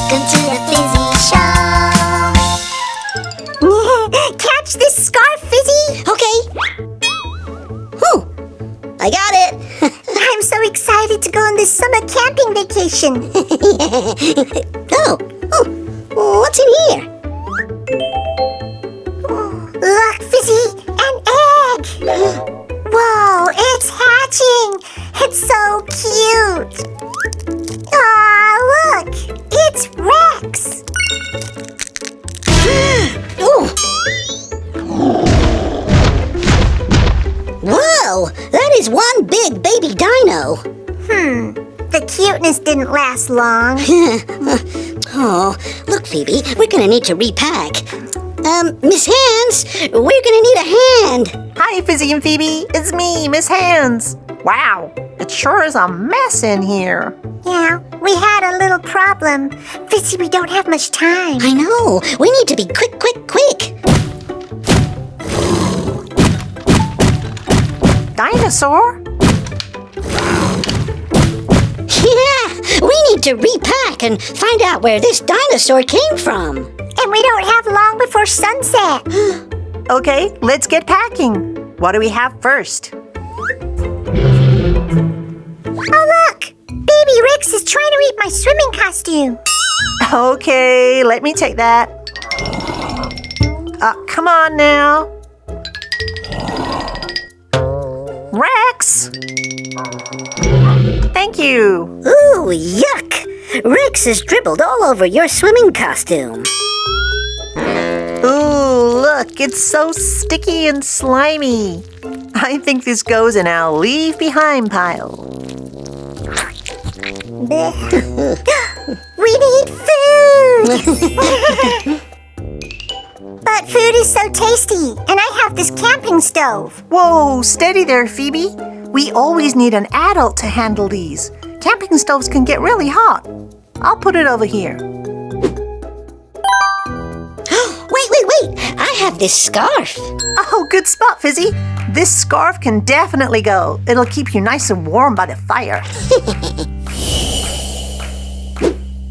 Welcome to the Fizzy Show. Catch this scarf, Fizzy. Okay. Whew. I got it. I'm so excited to go on this summer camping vacation. Oh, what's in here? Look, Fizzy, an egg. Whoa, it's hatching. It's so cute. Aw, look, it's Rex. Oh. Whoa, that is one big baby dino. The cuteness didn't last long. Oh, look, Phoebe, we're gonna need to repack. Miss Hands, we're gonna need a hand. Hi, Fizzy and Phoebe. It's me, Miss Hands. Wow, it sure is a mess in here. Yeah, we had a little problem. Fizzy, we don't have much time. I know, we need to be quick. Dinosaur? Yeah, we need to repack and find out where this dinosaur came from. And we don't have long before sunset. Okay, let's get packing. What do we have first? Oh, look! Baby Rex is trying to eat my swimming costume. Okay, let me take that. Come on now. Rex! Thank you. Ooh, yuck! Rex has dribbled all over your swimming costume. Ooh, look, it's so sticky and slimy. I think this goes in our leave behind pile. We need food! But food is so tasty, and I have this camping stove. Whoa, steady there, Phoebe. We always need an adult to handle these. Camping stoves can get really hot. I'll put it over here. Wait! I have this scarf. Oh, good spot, Fizzy. This scarf can definitely go. It'll keep you nice and warm by the fire.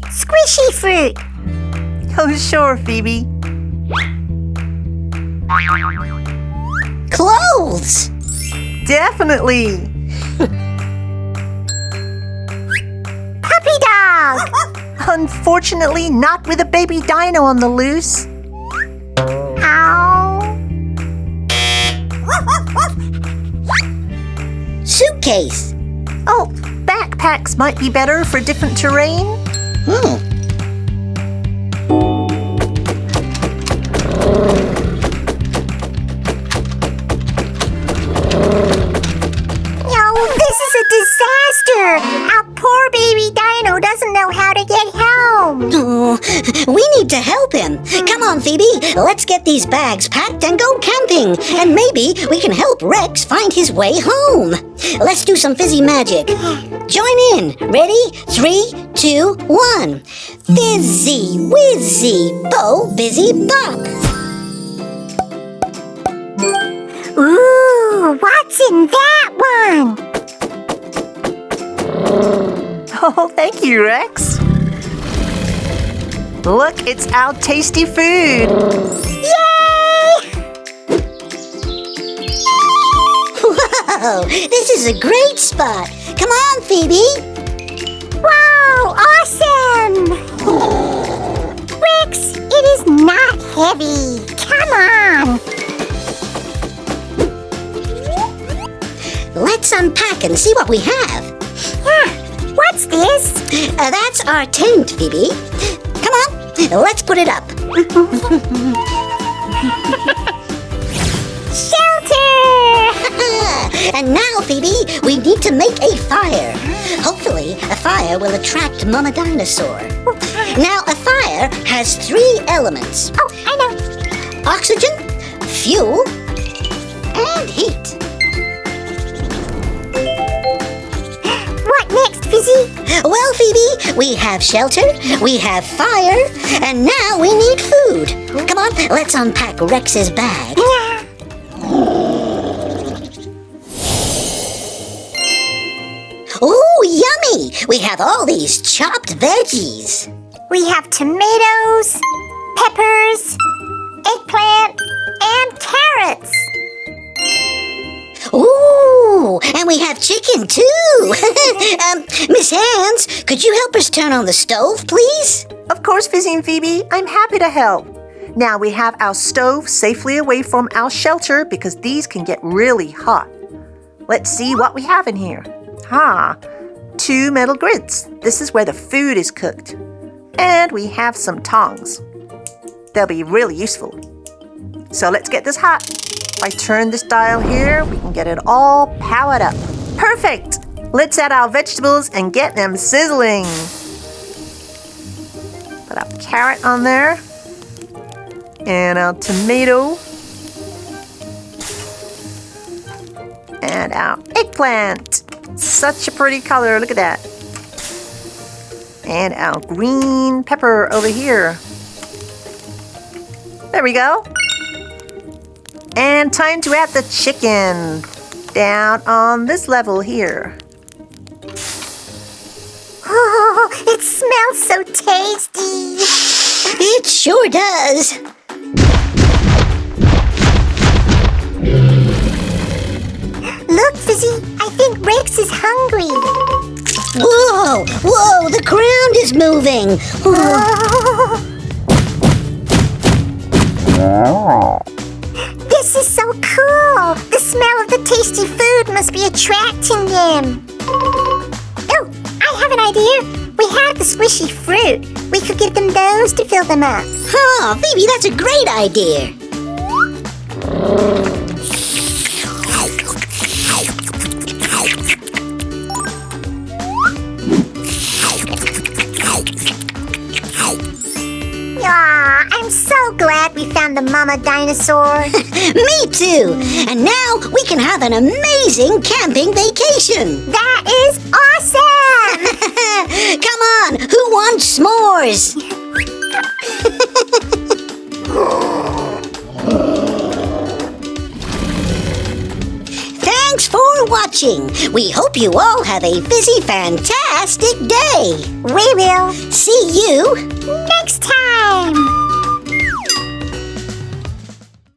Squishy fruit. Oh, sure, Phoebe. Clothes. Definitely. Puppy dog. Unfortunately, not with a baby dino on the loose. Ow. Suitcase. Oh, backpacks might be better for different terrain. This is a disaster. Our poor baby dino doesn't know how to get home. Oh, we need to help him. Come on, Phoebe. Let's get these bags packed and go camping. And maybe we can help Rex find his way home. Let's do some Fizzy magic. Join in. Ready? 3, 2, 1. Fizzy, whizzy, bo, busy, bop. Ooh, what's in that one? Oh, thank you, Rex. Look, it's our tasty food. Yay! Whoa, this is a great spot. Come on, Phoebe. Wow, awesome! Rex, it is not heavy. Come on. Let's unpack and see what we have. Yeah, what's this? That's our tent, Phoebe. Come on, let's put it up. Shelter! And now, Phoebe, we need to make a fire. Hopefully, a fire will attract Mama Dinosaur. Now, a fire has 3 elements. Oh, I know. Oxygen, fuel, and heat. What next, Fizzy? Well, Phoebe, we have shelter, we have fire, and now we need food. Come on, let's unpack Rex's bag. Yeah. Ooh, yummy! We have all these chopped veggies. We have tomatoes, peppers, eggplant, and carrots. Ooh, and we have chicken too. Miss Hands, could you help us turn on the stove, please? Of course, Fizzy and Phoebe, I'm happy to help. Now we have our stove safely away from our shelter because these can get really hot. Let's see what we have in here. 2 metal grids. This is where the food is cooked. And we have some tongs. They'll be really useful. So let's get this hot. If I turn this dial here, we can get it all powered up. Perfect! Let's add our vegetables and get them sizzling. Put our carrot on there. And our tomato. And our eggplant. Such a pretty color, look at that. And our green pepper over here. There we go. And time to add the chicken. Down on this level here. Oh, it smells so tasty. It sure does. Look, Fizzy, I think Rex is hungry. Whoa, whoa, the ground is moving. Oh. This is so cool. The smell of the tasty food must be attracting them. Oh, I have an idea. We have the squishy fruit. We could give them those to fill them up. Oh, Phoebe, that's a great idea. I'm so glad we found the mama dinosaur. Me too. And now we can have an amazing camping vacation. That is awesome! Come on, who wants s'mores? Thanks for watching. We hope you all have a Fizzy fantastic day. We will. See you Next time!